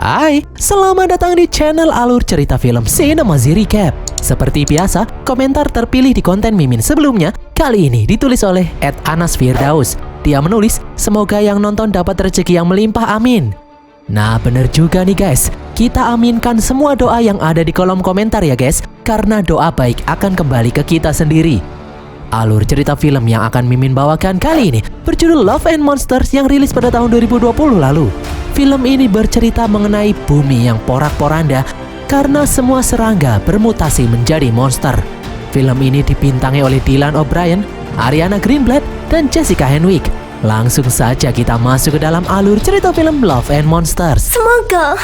Hai, selamat datang di channel Alur Cerita Film Cinemazy Recap. Seperti biasa, komentar terpilih di konten Mimin sebelumnya kali ini ditulis oleh @Anas_Firdaus. Dia menulis, semoga yang nonton dapat rezeki yang melimpah, amin. Nah bener juga nih guys, kita aminkan semua doa yang ada di kolom komentar ya guys, karena doa baik akan kembali ke kita sendiri. Alur cerita film yang akan Mimin bawakan kali ini berjudul Love and Monsters yang rilis pada tahun 2020 lalu. Film ini bercerita mengenai bumi yang porak-poranda karena semua serangga bermutasi menjadi monster. Film ini dibintangi oleh Dylan O'Brien, Ariana Greenblatt, dan Jessica Henwick. Langsung saja kita masuk ke dalam alur cerita film Love and Monsters. Semoga.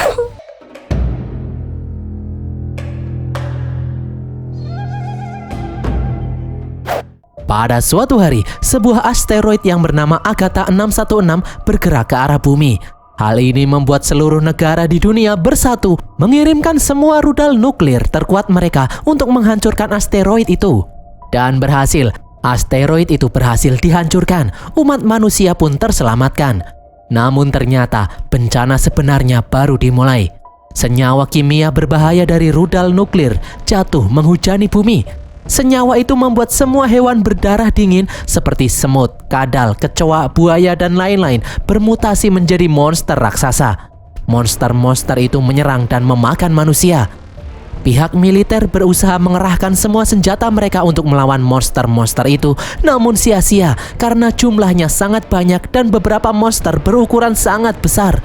Pada suatu hari, sebuah asteroid yang bernama Agatha 616 bergerak ke arah bumi. Hal ini membuat seluruh negara di dunia bersatu mengirimkan semua rudal nuklir terkuat mereka untuk menghancurkan asteroid itu. Dan berhasil, asteroid itu berhasil dihancurkan, umat manusia pun terselamatkan. Namun ternyata bencana sebenarnya baru dimulai. Senyawa kimia berbahaya dari rudal nuklir jatuh menghujani bumi. Senyawa itu membuat semua hewan berdarah dingin seperti semut, kadal, kecoa, buaya, dan lain-lain bermutasi menjadi monster raksasa. Monster-monster itu menyerang dan memakan manusia. Pihak militer berusaha mengerahkan semua senjata mereka untuk melawan monster-monster itu, namun sia-sia karena jumlahnya sangat banyak dan beberapa monster berukuran sangat besar.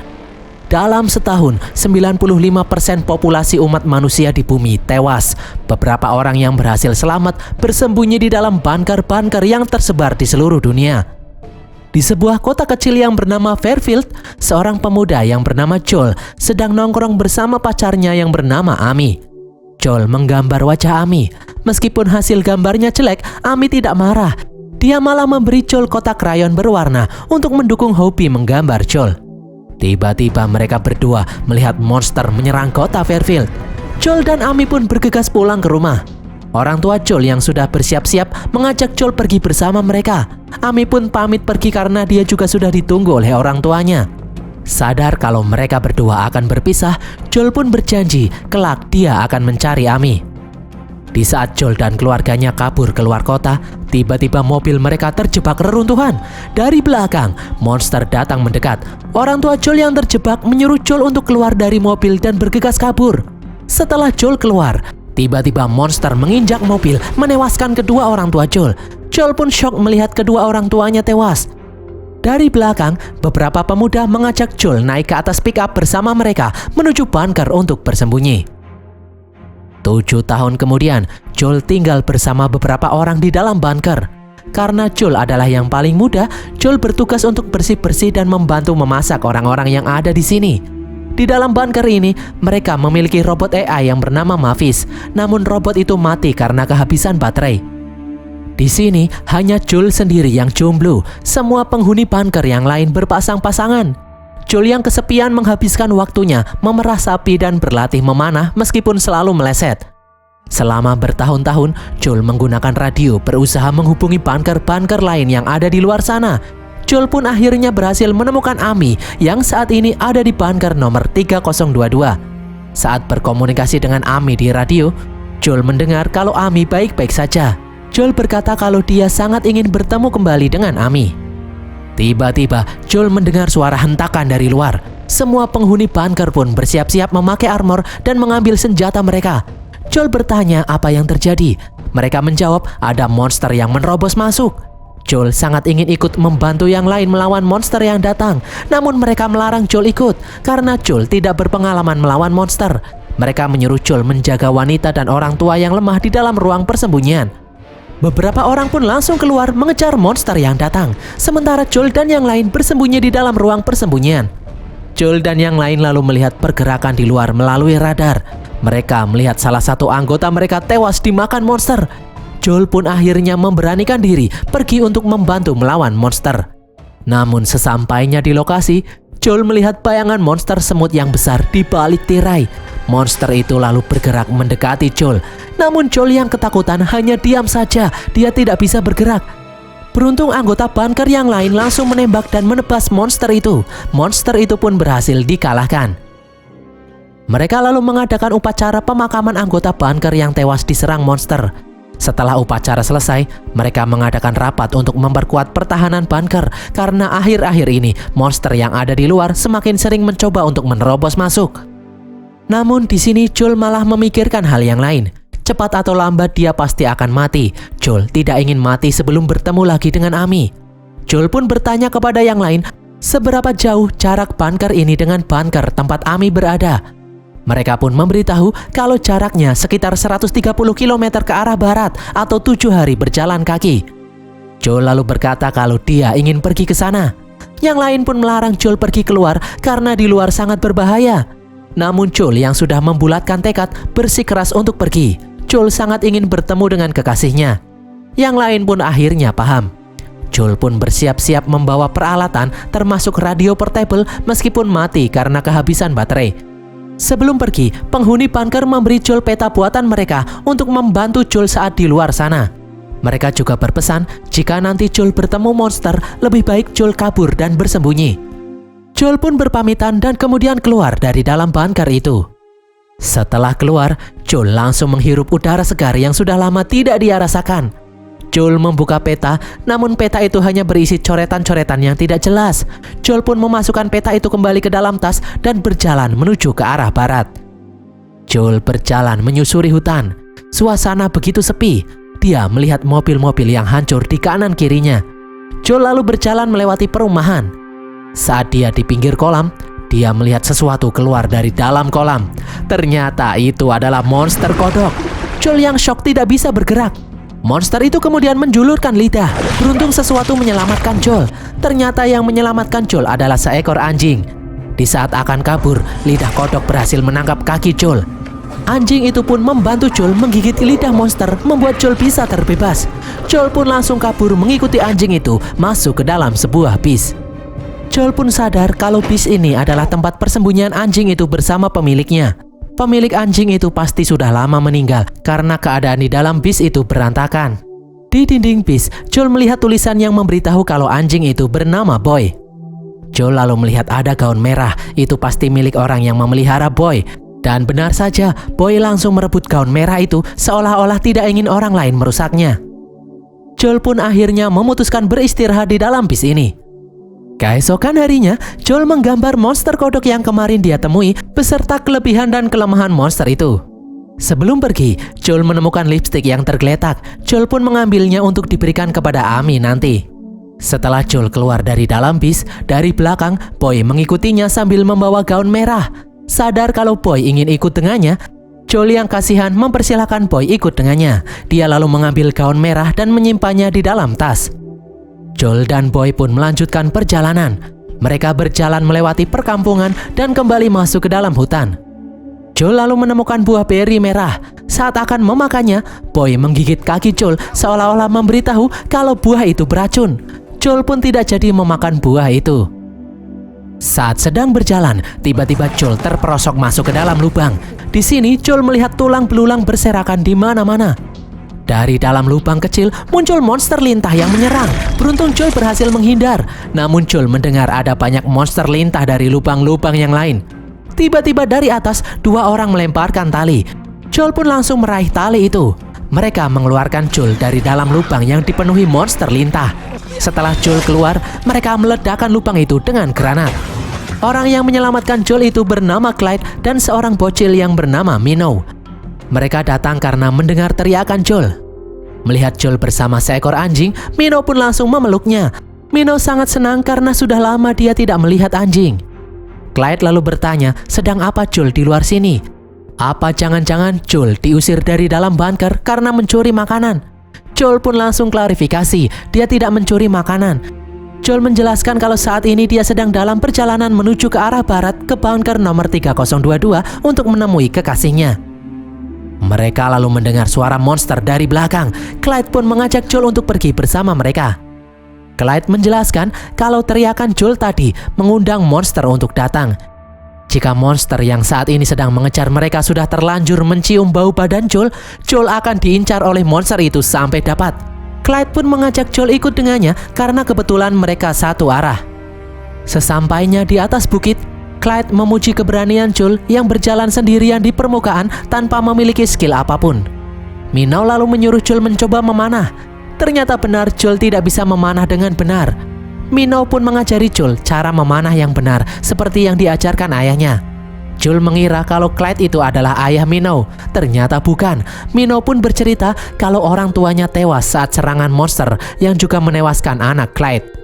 Dalam setahun, 95% populasi umat manusia di bumi tewas. Beberapa orang yang berhasil selamat bersembunyi di dalam bunker-bunker yang tersebar di seluruh dunia. Di sebuah kota kecil yang bernama Fairfield, seorang pemuda yang bernama Joel sedang nongkrong bersama pacarnya yang bernama Amy. Joel menggambar wajah Amy. Meskipun hasil gambarnya jelek, Amy tidak marah. Dia malah memberi Joel kotak krayon berwarna untuk mendukung hobi menggambar Joel. Tiba-tiba mereka berdua melihat monster menyerang kota Fairfield. Joel dan Amy pun bergegas pulang ke rumah. Orang tua Joel yang sudah bersiap-siap mengajak Joel pergi bersama mereka. Amy pun pamit pergi karena dia juga sudah ditunggu oleh orang tuanya. Sadar kalau mereka berdua akan berpisah, Joel pun berjanji kelak dia akan mencari Amy. Di saat Joel dan keluarganya kabur keluar kota, tiba-tiba mobil mereka terjebak reruntuhan. Dari belakang, monster datang mendekat. Orang tua Joel yang terjebak menyuruh Joel untuk keluar dari mobil dan bergegas kabur. Setelah Joel keluar, tiba-tiba monster menginjak mobil, menewaskan kedua orang tua Joel. Joel pun syok melihat kedua orang tuanya tewas. Dari belakang, beberapa pemuda mengajak Joel naik ke atas pick-up bersama mereka menuju bunker untuk bersembunyi. 7 tahun kemudian, Joel tinggal bersama beberapa orang di dalam bunker. Karena Joel adalah yang paling muda, Joel bertugas untuk bersih-bersih dan membantu memasak orang-orang yang ada di sini. Di dalam bunker ini, mereka memiliki robot AI yang bernama Mavis. Namun robot itu mati karena kehabisan baterai. Di sini, hanya Joel sendiri yang jomblo. Semua penghuni bunker yang lain berpasang-pasangan. Joel yang kesepian menghabiskan waktunya memerah sapi dan berlatih memanah meskipun selalu meleset. Selama bertahun-tahun, Joel menggunakan radio berusaha menghubungi bunker-bunker lain yang ada di luar sana. Joel pun akhirnya berhasil menemukan Amy yang saat ini ada di bunker nomor 3022. Saat berkomunikasi dengan Amy di radio, Joel mendengar kalau Amy baik-baik saja. Joel berkata kalau dia sangat ingin bertemu kembali dengan Amy. Tiba-tiba, Joel mendengar suara hentakan dari luar. Semua penghuni bunker pun bersiap-siap memakai armor dan mengambil senjata mereka. Joel bertanya apa yang terjadi. Mereka menjawab ada monster yang menerobos masuk. Joel sangat ingin ikut membantu yang lain melawan monster yang datang. Namun mereka melarang Joel ikut karena Joel tidak berpengalaman melawan monster. Mereka menyuruh Joel menjaga wanita dan orang tua yang lemah di dalam ruang persembunyian. Beberapa orang pun langsung keluar mengejar monster yang datang. Sementara Joel dan yang lain bersembunyi di dalam ruang persembunyian. Joel dan yang lain lalu melihat pergerakan di luar melalui radar. Mereka melihat salah satu anggota mereka tewas dimakan monster. Joel pun akhirnya memberanikan diri pergi untuk membantu melawan monster. Namun sesampainya di lokasi, Joel melihat bayangan monster semut yang besar di balik tirai. Monster itu lalu bergerak mendekati Joel. Namun Joel yang ketakutan hanya diam saja, dia tidak bisa bergerak. Beruntung anggota bunker yang lain langsung menembak dan menebas monster itu. Monster itu pun berhasil dikalahkan. Mereka lalu mengadakan upacara pemakaman anggota bunker yang tewas diserang monster. Setelah upacara selesai, mereka mengadakan rapat untuk memperkuat pertahanan bunker karena akhir-akhir ini monster yang ada di luar semakin sering mencoba untuk menerobos masuk. Namun di sini Joel malah memikirkan hal yang lain. Cepat atau lambat dia pasti akan mati. Joel tidak ingin mati sebelum bertemu lagi dengan Amy. Joel pun bertanya kepada yang lain, seberapa jauh jarak bunker ini dengan bunker tempat Amy berada. Mereka pun memberitahu kalau jaraknya sekitar 130 km ke arah barat atau 7 hari berjalan kaki. Joel lalu berkata kalau dia ingin pergi ke sana. Yang lain pun melarang Joel pergi keluar karena di luar sangat berbahaya. Namun Joel yang sudah membulatkan tekad bersikeras untuk pergi. Joel sangat ingin bertemu dengan kekasihnya. Yang lain pun akhirnya paham. Joel pun bersiap-siap membawa peralatan termasuk radio portable meskipun mati karena kehabisan baterai. Sebelum pergi, penghuni bunker memberi Joel peta buatan mereka untuk membantu Joel saat di luar sana. Mereka juga berpesan jika nanti Joel bertemu monster, lebih baik Joel kabur dan bersembunyi. Joel pun berpamitan dan kemudian keluar dari dalam bunker itu. Setelah keluar, Joel langsung menghirup udara segar yang sudah lama tidak dia rasakan. Joel membuka peta, namun peta itu hanya berisi coretan-coretan yang tidak jelas. Joel pun memasukkan peta itu kembali ke dalam tas dan berjalan menuju ke arah barat. Joel berjalan menyusuri hutan. Suasana begitu sepi. Dia melihat mobil-mobil yang hancur di kanan kirinya. Joel lalu berjalan melewati perumahan. Saat dia di pinggir kolam, dia melihat sesuatu keluar dari dalam kolam. Ternyata itu adalah monster kodok. Joel yang shock tidak bisa bergerak. Monster itu kemudian menjulurkan lidah. Beruntung sesuatu menyelamatkan Joel. Ternyata yang menyelamatkan Joel adalah seekor anjing. Di saat akan kabur, lidah kodok berhasil menangkap kaki Joel. Anjing itu pun membantu Joel menggigit lidah monster, membuat Joel bisa terbebas. Joel pun langsung kabur mengikuti anjing itu masuk ke dalam sebuah bis. Joel pun sadar kalau bis ini adalah tempat persembunyian anjing itu bersama pemiliknya. Pemilik anjing itu pasti sudah lama meninggal karena keadaan di dalam bis itu berantakan. Di dinding bis, Joel melihat tulisan yang memberitahu kalau anjing itu bernama Boy. Joel lalu melihat ada gaun merah, itu pasti milik orang yang memelihara Boy. Dan benar saja, Boy langsung merebut gaun merah itu seolah-olah tidak ingin orang lain merusaknya. Joel pun akhirnya memutuskan beristirahat di dalam bis ini. Keesokan harinya, Joel menggambar monster kodok yang kemarin dia temui beserta kelebihan dan kelemahan monster itu. Sebelum pergi, Joel menemukan lipstik yang tergeletak. Joel pun mengambilnya untuk diberikan kepada Amy nanti. Setelah Joel keluar dari dalam bis, dari belakang, Boy mengikutinya sambil membawa gaun merah. Sadar kalau Boy ingin ikut dengannya, Joel yang kasihan mempersilahkan Boy ikut dengannya. Dia lalu mengambil gaun merah dan menyimpannya di dalam tas. Joel dan Boy pun melanjutkan perjalanan. Mereka berjalan melewati perkampungan dan kembali masuk ke dalam hutan. Joel lalu menemukan buah beri merah. Saat akan memakannya, Boy menggigit kaki Joel seolah-olah memberitahu kalau buah itu beracun. Joel pun tidak jadi memakan buah itu. Saat sedang berjalan, tiba-tiba Joel terperosok masuk ke dalam lubang. Di sini Joel melihat tulang belulang berserakan di mana-mana. Dari dalam lubang kecil muncul monster lintah yang menyerang. Beruntung Joel berhasil menghindar. Namun Joel mendengar ada banyak monster lintah dari lubang-lubang yang lain. Tiba-tiba dari atas, dua orang melemparkan tali. Joel pun langsung meraih tali itu. Mereka mengeluarkan Joel dari dalam lubang yang dipenuhi monster lintah. Setelah Joel keluar, mereka meledakkan lubang itu dengan granat. Orang yang menyelamatkan Joel itu bernama Clyde dan seorang bocil yang bernama Minnow. Mereka datang karena mendengar teriakan Joel. Melihat Joel bersama seekor anjing, Minnow pun langsung memeluknya. Minnow sangat senang karena sudah lama dia tidak melihat anjing. Clyde lalu bertanya, sedang apa Joel di luar sini? Apa jangan-jangan Joel diusir dari dalam bunker karena mencuri makanan? Joel pun langsung klarifikasi, dia tidak mencuri makanan. Joel menjelaskan kalau saat ini dia sedang dalam perjalanan menuju ke arah barat ke bunker nomor 3022 untuk menemui kekasihnya. Mereka lalu mendengar suara monster dari belakang. Clyde pun mengajak Joel untuk pergi bersama mereka. Clyde menjelaskan kalau teriakan Joel tadi mengundang monster untuk datang. Jika monster yang saat ini sedang mengejar mereka sudah terlanjur mencium bau badan Joel, Joel akan diincar oleh monster itu sampai dapat. Clyde pun mengajak Joel ikut dengannya karena kebetulan mereka satu arah. Sesampainya di atas bukit, Clyde memuji keberanian Joel yang berjalan sendirian di permukaan tanpa memiliki skill apapun. Mino lalu menyuruh Joel mencoba memanah. Ternyata benar Joel tidak bisa memanah dengan benar. Mino pun mengajari Joel cara memanah yang benar seperti yang diajarkan ayahnya. Joel mengira kalau Clyde itu adalah ayah Mino. Ternyata bukan. Mino pun bercerita kalau orang tuanya tewas saat serangan monster yang juga menewaskan anak Clyde.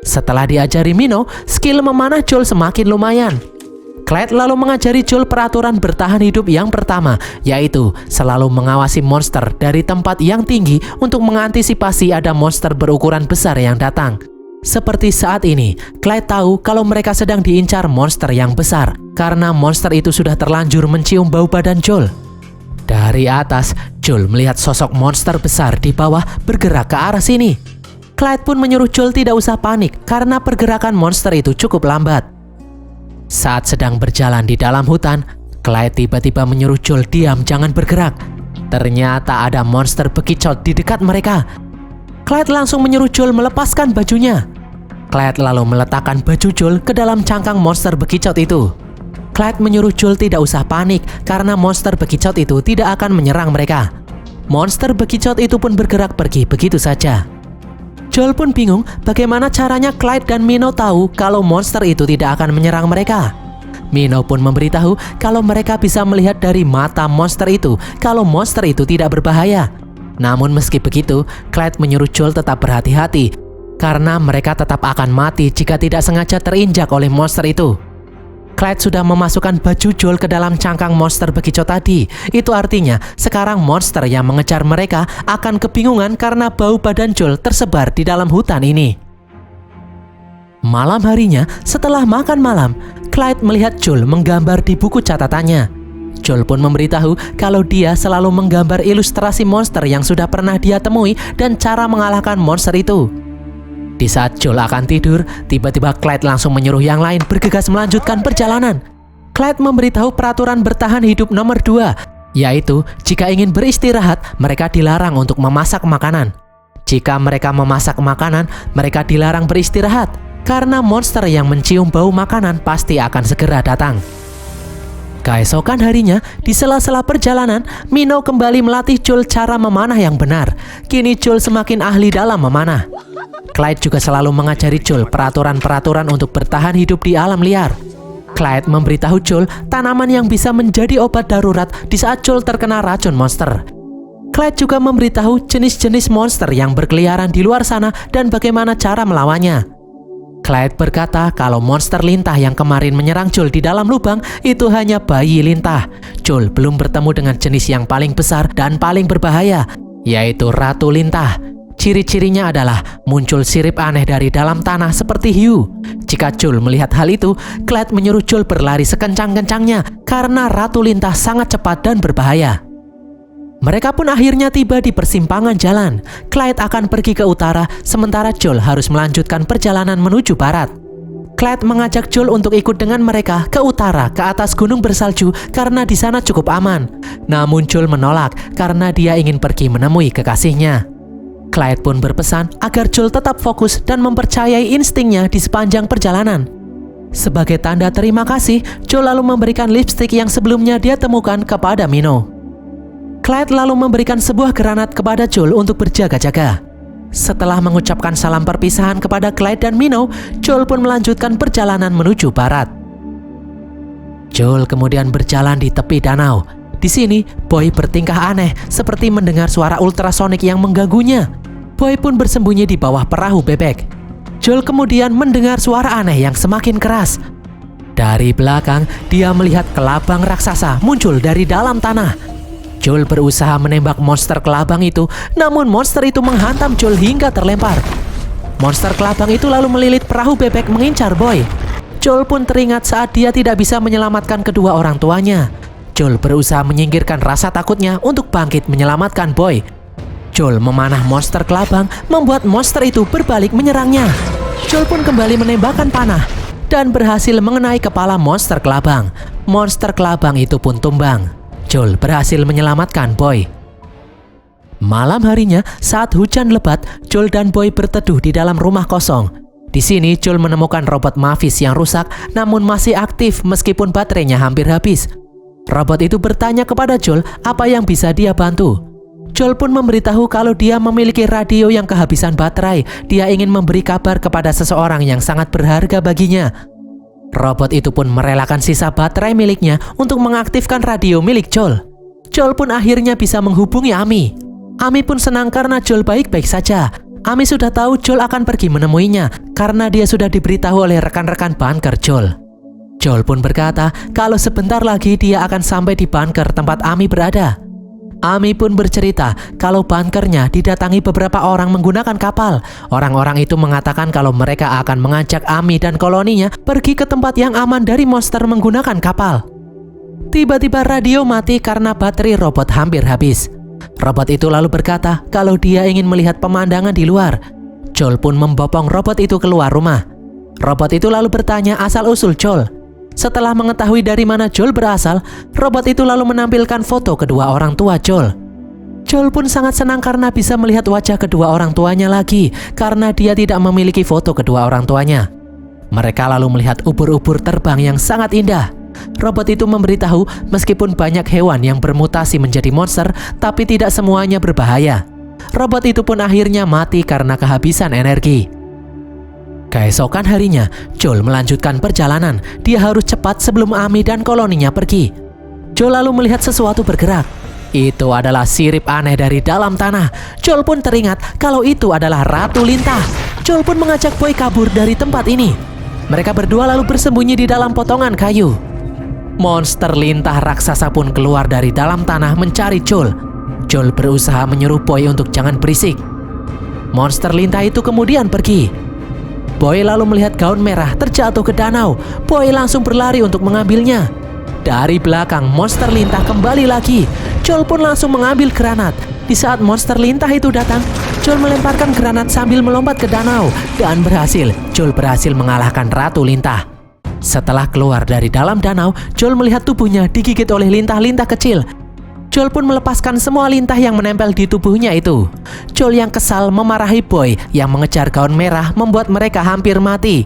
Setelah diajari Mino, skill memanah Joel semakin lumayan. Clyde lalu mengajari Joel peraturan bertahan hidup yang pertama, yaitu selalu mengawasi monster dari tempat yang tinggi untuk mengantisipasi ada monster berukuran besar yang datang. Seperti saat ini, Clyde tahu kalau mereka sedang diincar monster yang besar karena monster itu sudah terlanjur mencium bau badan Joel. Dari atas, Joel melihat sosok monster besar di bawah bergerak ke arah sini. Clyde pun menyuruh Joel tidak usah panik karena pergerakan monster itu cukup lambat. Saat sedang berjalan di dalam hutan, Clyde tiba-tiba menyuruh Joel diam, jangan bergerak. Ternyata ada monster bekicot di dekat mereka. Clyde langsung menyuruh Joel melepaskan bajunya. Clyde lalu meletakkan baju Joel ke dalam cangkang monster bekicot itu. Clyde menyuruh Joel tidak usah panik karena monster bekicot itu tidak akan menyerang mereka. Monster bekicot itu pun bergerak pergi begitu saja. Joel pun bingung bagaimana caranya Clyde dan Mino tahu kalau monster itu tidak akan menyerang mereka. Mino pun memberitahu kalau mereka bisa melihat dari mata monster itu kalau monster itu tidak berbahaya. Namun meski begitu, Clyde menyuruh Joel tetap berhati-hati karena mereka tetap akan mati jika tidak sengaja terinjak oleh monster itu. Clyde sudah memasukkan baju Joel ke dalam cangkang monster bekicot tadi. Itu artinya sekarang monster yang mengejar mereka akan kebingungan karena bau badan Joel tersebar di dalam hutan ini. Malam harinya, setelah makan malam, Clyde melihat Joel menggambar di buku catatannya. Joel pun memberitahu kalau dia selalu menggambar ilustrasi monster yang sudah pernah dia temui dan cara mengalahkan monster itu. Di saat Joel akan tidur, tiba-tiba Clyde langsung menyuruh yang lain bergegas melanjutkan perjalanan. Clyde memberitahu peraturan bertahan hidup nomor 2, yaitu jika ingin beristirahat, mereka dilarang untuk memasak makanan. Jika mereka memasak makanan, mereka dilarang beristirahat, karena monster yang mencium bau makanan pasti akan segera datang. Keesokan harinya, di sela-sela perjalanan, Mino kembali melatih Joel cara memanah yang benar. Kini Joel semakin ahli dalam memanah. Clyde juga selalu mengajari Joel peraturan-peraturan untuk bertahan hidup di alam liar. Clyde memberitahu Joel tanaman yang bisa menjadi obat darurat di saat Joel terkena racun monster. Clyde juga memberitahu jenis-jenis monster yang berkeliaran di luar sana dan bagaimana cara melawannya. Clyde berkata kalau monster lintah yang kemarin menyerang Joel di dalam lubang itu hanya bayi lintah. Joel belum bertemu dengan jenis yang paling besar dan paling berbahaya, yaitu ratu lintah. Ciri-cirinya adalah muncul sirip aneh dari dalam tanah seperti hiu. Jika Joel melihat hal itu, Clyde menyuruh Joel berlari sekencang-kencangnya karena ratu lintah sangat cepat dan berbahaya. Mereka pun akhirnya tiba di persimpangan jalan. Clyde akan pergi ke utara, sementara Joel harus melanjutkan perjalanan menuju barat. Clyde mengajak Joel untuk ikut dengan mereka ke utara, ke atas gunung bersalju karena di sana cukup aman. Namun Joel menolak karena dia ingin pergi menemui kekasihnya. Clyde pun berpesan agar Joel tetap fokus dan mempercayai instingnya di sepanjang perjalanan. Sebagai tanda terima kasih, Joel lalu memberikan lipstik yang sebelumnya dia temukan kepada Mino. Clyde lalu memberikan sebuah granat kepada Joel untuk berjaga-jaga. Setelah mengucapkan salam perpisahan kepada Clyde dan Mino, Joel pun melanjutkan perjalanan menuju barat. Joel kemudian berjalan di tepi danau. Di sini, Boy bertingkah aneh seperti mendengar suara ultrasonik yang mengganggunya. Boy pun bersembunyi di bawah perahu bebek. Joel kemudian mendengar suara aneh yang semakin keras. Dari belakang, dia melihat kelabang raksasa muncul dari dalam tanah. Joel berusaha menembak monster kelabang itu, namun monster itu menghantam Joel hingga terlempar. Monster kelabang itu lalu melilit perahu bebek mengincar Boy. Joel pun teringat saat dia tidak bisa menyelamatkan kedua orang tuanya. Joel berusaha menyingkirkan rasa takutnya untuk bangkit menyelamatkan Boy. Joel memanah monster kelabang, membuat monster itu berbalik menyerangnya. Joel pun kembali menembakkan panah dan berhasil mengenai kepala monster kelabang. Monster kelabang itu pun tumbang. Joel berhasil menyelamatkan Boy. Malam harinya, saat hujan lebat, Joel dan Boy berteduh di dalam rumah kosong. Di sini Joel menemukan robot Mavis yang rusak namun masih aktif meskipun baterainya hampir habis. Robot itu bertanya kepada Joel apa yang bisa dia bantu. Joel pun memberitahu kalau dia memiliki radio yang kehabisan baterai. Dia ingin memberi kabar kepada seseorang yang sangat berharga baginya. Robot itu pun merelakan sisa baterai miliknya untuk mengaktifkan radio milik Joel. Joel pun akhirnya bisa menghubungi Amy. Amy pun senang karena Joel baik-baik saja. Amy sudah tahu Joel akan pergi menemuinya karena dia sudah diberitahu oleh rekan-rekan bunker Joel. Joel pun berkata kalau sebentar lagi dia akan sampai di bunker tempat Amy berada. Amy pun bercerita kalau bunkernya didatangi beberapa orang menggunakan kapal. Orang-orang itu mengatakan kalau mereka akan mengajak Amy dan koloninya pergi ke tempat yang aman dari monster menggunakan kapal. Tiba-tiba radio mati karena baterai robot hampir habis. Robot itu lalu berkata kalau dia ingin melihat pemandangan di luar. Joel pun membopong robot itu keluar rumah. Robot itu lalu bertanya asal-usul Joel. Setelah mengetahui dari mana Joel berasal, robot itu lalu menampilkan foto kedua orang tua Joel. Joel pun sangat senang karena bisa melihat wajah kedua orang tuanya lagi karena dia tidak memiliki foto kedua orang tuanya. Mereka lalu melihat ubur-ubur terbang yang sangat indah. Robot itu memberitahu meskipun banyak hewan yang bermutasi menjadi monster, tapi tidak semuanya berbahaya. Robot itu pun akhirnya mati karena kehabisan energi. Keesokan harinya, Joel melanjutkan perjalanan. Dia harus cepat sebelum Amy dan koloninya pergi. Joel lalu melihat sesuatu bergerak. Itu adalah sirip aneh dari dalam tanah. Joel pun teringat kalau itu adalah Ratu Lintah. Joel pun mengajak Boy kabur dari tempat ini. Mereka berdua lalu bersembunyi di dalam potongan kayu. Monster lintah raksasa pun keluar dari dalam tanah mencari Joel. Joel berusaha menyuruh Boy untuk jangan berisik. Monster lintah itu kemudian pergi. Boy lalu melihat gaun merah terjatuh ke danau. Boy langsung berlari untuk mengambilnya. Dari belakang, monster lintah kembali lagi. Joel pun langsung mengambil granat. Di saat monster lintah itu datang, Joel melemparkan granat sambil melompat ke danau. Dan berhasil, Joel berhasil mengalahkan Ratu Lintah. Setelah keluar dari dalam danau, Joel melihat tubuhnya digigit oleh lintah-lintah kecil. Joel pun melepaskan semua lintah yang menempel di tubuhnya itu. Joel yang kesal memarahi Boy yang mengejar gaun merah membuat mereka hampir mati.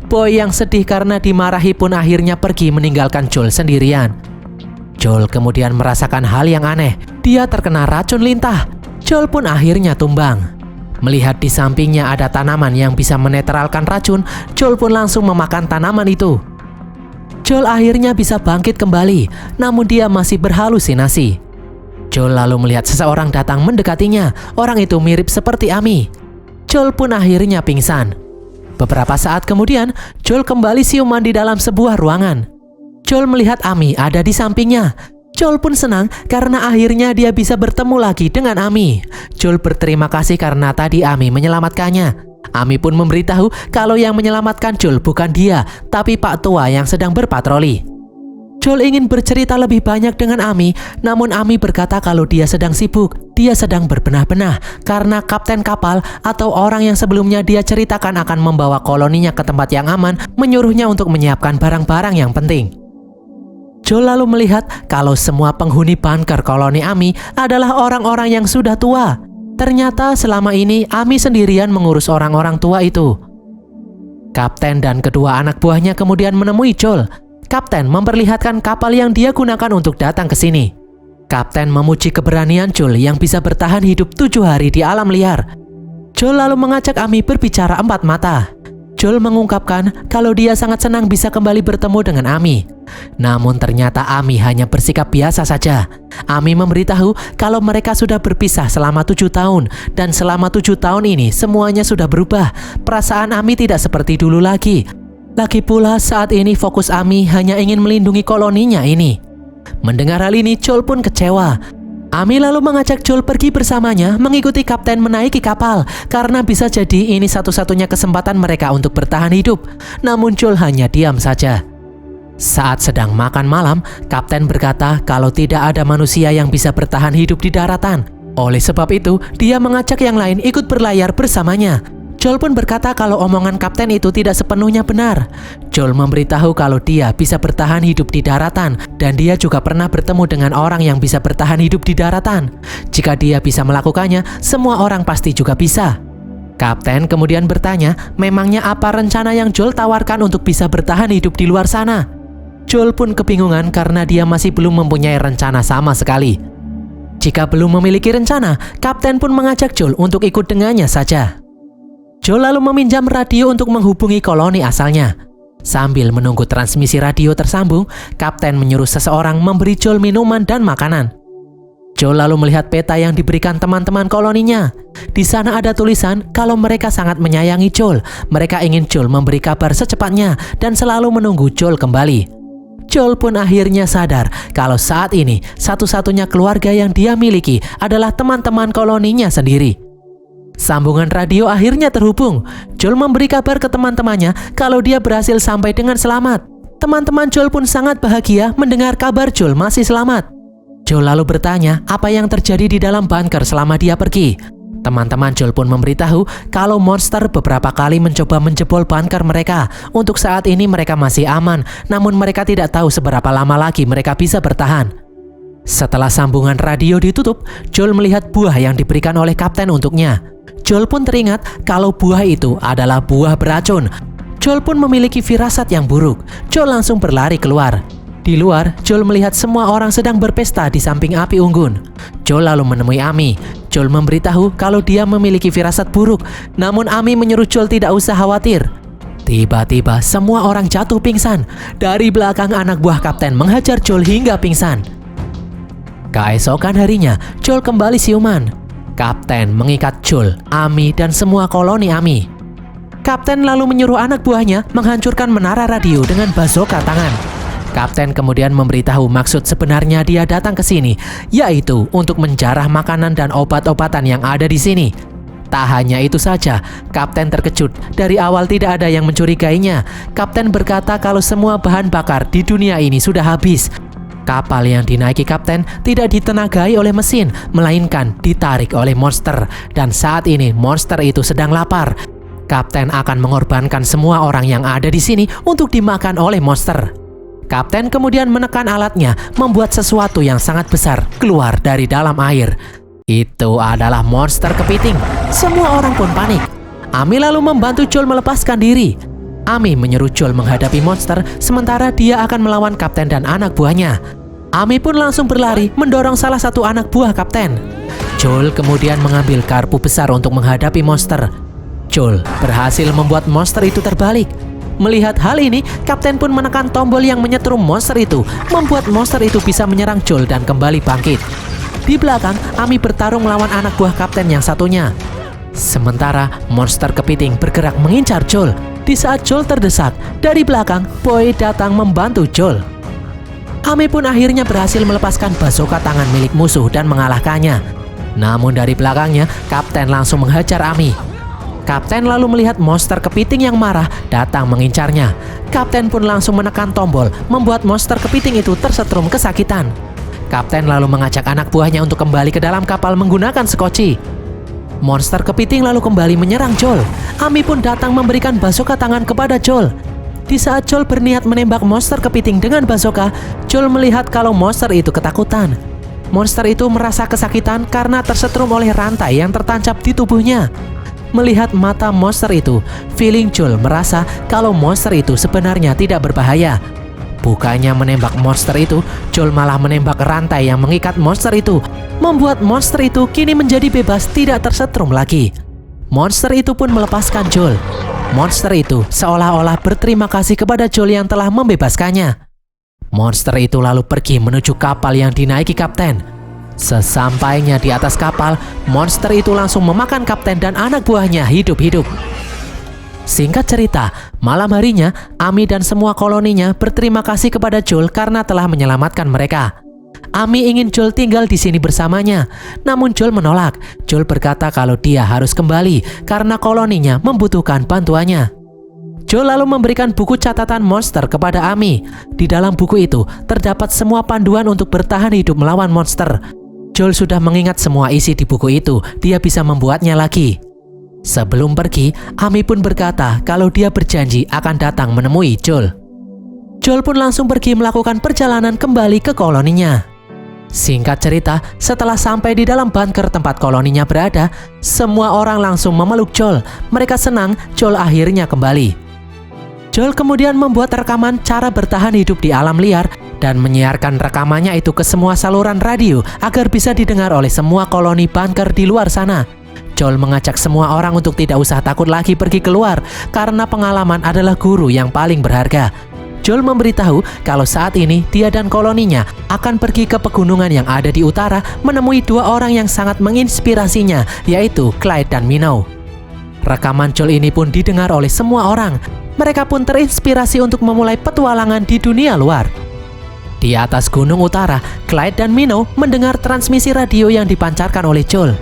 Boy yang sedih karena dimarahi pun akhirnya pergi meninggalkan Joel sendirian. Joel kemudian merasakan hal yang aneh. Dia terkena racun lintah. Joel pun akhirnya tumbang. Melihat di sampingnya ada tanaman yang bisa menetralkan racun, Joel pun langsung memakan tanaman itu. Joel akhirnya bisa bangkit kembali, namun dia masih berhalusinasi. Joel lalu melihat seseorang datang mendekatinya. Orang itu mirip seperti Amy. Joel pun akhirnya pingsan. Beberapa saat kemudian, Joel kembali siuman di dalam sebuah ruangan. Joel melihat Amy ada di sampingnya. Joel pun senang karena akhirnya dia bisa bertemu lagi dengan Amy. Joel berterima kasih karena tadi Amy menyelamatkannya. Amy pun memberitahu kalau yang menyelamatkan Joel bukan dia, tapi Pak Tua yang sedang berpatroli. Joel ingin bercerita lebih banyak dengan Amy, namun Amy berkata kalau dia sedang sibuk. Dia sedang berbenah-benah karena kapten kapal atau orang yang sebelumnya dia ceritakan akan membawa koloninya ke tempat yang aman, menyuruhnya untuk menyiapkan barang-barang yang penting. Joel lalu melihat kalau semua penghuni bunker koloni Amy adalah orang-orang yang sudah tua. Ternyata selama ini Amy sendirian mengurus orang-orang tua itu. Kapten dan kedua anak buahnya kemudian menemui Joel. Kapten memperlihatkan kapal yang dia gunakan untuk datang ke sini. Kapten memuji keberanian Joel yang bisa bertahan hidup 7 hari di alam liar. Joel lalu mengajak Amy berbicara empat mata. Joel mengungkapkan kalau dia sangat senang bisa kembali bertemu dengan Amy. Namun ternyata Amy hanya bersikap biasa saja. Amy memberitahu kalau mereka sudah berpisah selama 7 tahun. Dan selama 7 tahun ini semuanya sudah berubah. Perasaan Amy tidak seperti dulu lagi. Lagi pula saat ini fokus Amy hanya ingin melindungi koloninya ini. Mendengar hal ini Joel pun kecewa. Amy lalu mengajak Joel pergi bersamanya mengikuti kapten menaiki kapal karena bisa jadi ini satu-satunya kesempatan mereka untuk bertahan hidup. Namun Joel hanya diam saja. Saat sedang makan malam, kapten berkata kalau tidak ada manusia yang bisa bertahan hidup di daratan. Oleh sebab itu, dia mengajak yang lain ikut berlayar bersamanya. Joel pun berkata kalau omongan kapten itu tidak sepenuhnya benar. Joel memberitahu kalau dia bisa bertahan hidup di daratan dan dia juga pernah bertemu dengan orang yang bisa bertahan hidup di daratan. Jika dia bisa melakukannya, semua orang pasti juga bisa. Kapten kemudian bertanya, memangnya apa rencana yang Joel tawarkan untuk bisa bertahan hidup di luar sana? Joel pun kebingungan karena dia masih belum mempunyai rencana sama sekali. Jika belum memiliki rencana, Kapten pun mengajak Joel untuk ikut dengannya saja. Joel lalu meminjam radio untuk menghubungi koloni asalnya. Sambil menunggu transmisi radio tersambung, Kapten menyuruh seseorang memberi Joel minuman dan makanan. Joel lalu melihat peta yang diberikan teman-teman koloninya. Di sana ada tulisan kalau mereka sangat menyayangi Joel. Mereka ingin Joel memberi kabar secepatnya dan selalu menunggu Joel kembali. Joel pun akhirnya sadar kalau saat ini satu-satunya keluarga yang dia miliki adalah teman-teman koloninya sendiri. Sambungan radio akhirnya terhubung. Joel memberi kabar ke teman-temannya kalau dia berhasil sampai dengan selamat. Teman-teman Joel pun sangat bahagia mendengar kabar Joel masih selamat. Joel lalu bertanya apa yang terjadi di dalam bunker selama dia pergi. Teman-teman Joel pun memberitahu kalau monster beberapa kali mencoba menjebol bunker mereka. Untuk saat ini mereka masih aman, namun mereka tidak tahu seberapa lama lagi mereka bisa bertahan. Setelah sambungan radio ditutup, Joel melihat buah yang diberikan oleh Kapten untuknya. Joel pun teringat kalau buah itu adalah buah beracun. Joel pun memiliki firasat yang buruk. Joel langsung berlari keluar. Di luar, Joel melihat semua orang sedang berpesta di samping api unggun. Joel lalu menemui Amy. Joel memberitahu kalau dia memiliki firasat buruk, namun Amy menyuruh Joel tidak usah khawatir. Tiba-tiba semua orang jatuh pingsan. Dari belakang anak buah Kapten menghajar Joel hingga pingsan. Keesokan harinya, Joel kembali siuman. Kapten mengikat Joel, Amy, dan semua koloni Amy. Kapten lalu menyuruh anak buahnya menghancurkan menara radio dengan bazooka tangan. Kapten kemudian memberitahu maksud sebenarnya dia datang ke sini, yaitu untuk menjarah makanan dan obat-obatan yang ada di sini. Tak hanya itu saja, Kapten terkejut. Dari awal tidak ada yang mencurigainya. Kapten berkata kalau semua bahan bakar di dunia ini sudah habis. Kapal yang dinaiki Kapten tidak ditenagai oleh mesin, melainkan ditarik oleh monster. Dan saat ini monster itu sedang lapar. Kapten akan mengorbankan semua orang yang ada di sini untuk dimakan oleh monster. Kapten kemudian menekan alatnya, membuat sesuatu yang sangat besar keluar dari dalam air. Itu adalah monster kepiting. Semua orang pun panik. Amy lalu membantu Joel melepaskan diri. Amy menyuruh Joel menghadapi monster, sementara dia akan melawan Kapten dan anak buahnya. Amy pun langsung berlari mendorong salah satu anak buah Kapten. Joel kemudian mengambil garpu besar untuk menghadapi monster. Joel berhasil membuat monster itu terbalik. Melihat hal ini, Kapten pun menekan tombol yang menyetrum monster itu, membuat monster itu bisa menyerang Joel dan kembali bangkit. Di belakang, Amy bertarung melawan anak buah Kapten yang satunya. Sementara monster kepiting bergerak mengincar Joel. Di saat Joel terdesak, dari belakang, Boy datang membantu Joel. Amy pun akhirnya berhasil melepaskan bazooka tangan milik musuh dan mengalahkannya. Namun dari belakangnya, Kapten langsung menghajar Amy. Kapten lalu melihat monster kepiting yang marah datang mengincarnya. Kapten pun langsung menekan tombol, membuat monster kepiting itu tersetrum kesakitan. Kapten lalu mengajak anak buahnya untuk kembali ke dalam kapal menggunakan sekoci. Monster kepiting lalu kembali menyerang Joel. Amy pun datang memberikan bazooka tangan kepada Joel. Di saat Joel berniat menembak monster kepiting dengan bazooka, Joel melihat kalau monster itu ketakutan. Monster itu merasa kesakitan karena tersetrum oleh rantai yang tertancap di tubuhnya. Melihat mata monster itu, feeling Joel merasa kalau monster itu sebenarnya tidak berbahaya. Bukannya menembak monster itu, Joel malah menembak rantai yang mengikat monster itu, membuat monster itu kini menjadi bebas tidak tersetrum lagi. Monster itu pun melepaskan Joel. Monster itu seolah-olah berterima kasih kepada Joel yang telah membebaskannya. Monster itu lalu pergi menuju kapal yang dinaiki Kapten. Sesampainya di atas kapal, monster itu langsung memakan Kapten dan anak buahnya hidup-hidup. Singkat cerita, malam harinya, Amy dan semua koloninya berterima kasih kepada Joel karena telah menyelamatkan mereka. Amy ingin Joel tinggal di sini bersamanya, namun Joel menolak. Joel berkata kalau dia harus kembali karena koloninya membutuhkan bantuannya. Joel lalu memberikan buku catatan monster kepada Amy. Di dalam buku itu terdapat semua panduan untuk bertahan hidup melawan monster. Joel sudah mengingat semua isi di buku itu, dia bisa membuatnya lagi. Sebelum pergi, Amy pun berkata kalau dia berjanji akan datang menemui Joel. Joel pun langsung pergi melakukan perjalanan kembali ke koloninya. Singkat cerita, setelah sampai di dalam bunker tempat koloninya berada, semua orang langsung memeluk Joel. Mereka senang Joel akhirnya kembali. Joel kemudian membuat rekaman cara bertahan hidup di alam liar dan menyiarkan rekamannya itu ke semua saluran radio agar bisa didengar oleh semua koloni bunker di luar sana. Joel mengajak semua orang untuk tidak usah takut lagi pergi keluar karena pengalaman adalah guru yang paling berharga. Joel memberitahu kalau saat ini dia dan koloninya akan pergi ke pegunungan yang ada di utara menemui dua orang yang sangat menginspirasinya, yaitu Clyde dan Minnow. Rekaman Joel ini pun didengar oleh semua orang. Mereka pun terinspirasi untuk memulai petualangan di dunia luar. Di atas gunung utara, Clyde dan Minnow mendengar transmisi radio yang dipancarkan oleh Joel.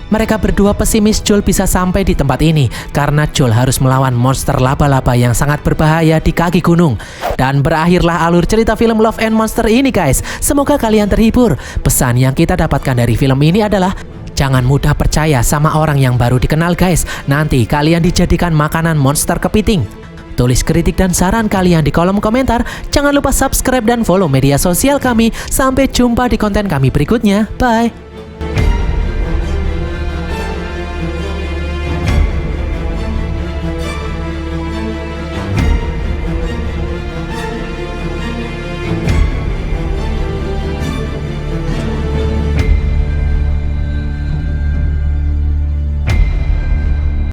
Mereka berdua pesimis Joel bisa sampai di tempat ini karena Joel harus melawan monster laba-laba yang sangat berbahaya di kaki gunung. Dan berakhirlah alur cerita film Love and Monster ini guys. Semoga kalian terhibur. Pesan yang kita dapatkan dari film ini adalah jangan mudah percaya sama orang yang baru dikenal guys. Nanti kalian dijadikan makanan monster kepiting. Tulis kritik dan saran kalian di kolom komentar. Jangan lupa subscribe dan follow media sosial kami. Sampai jumpa di konten kami berikutnya. Bye.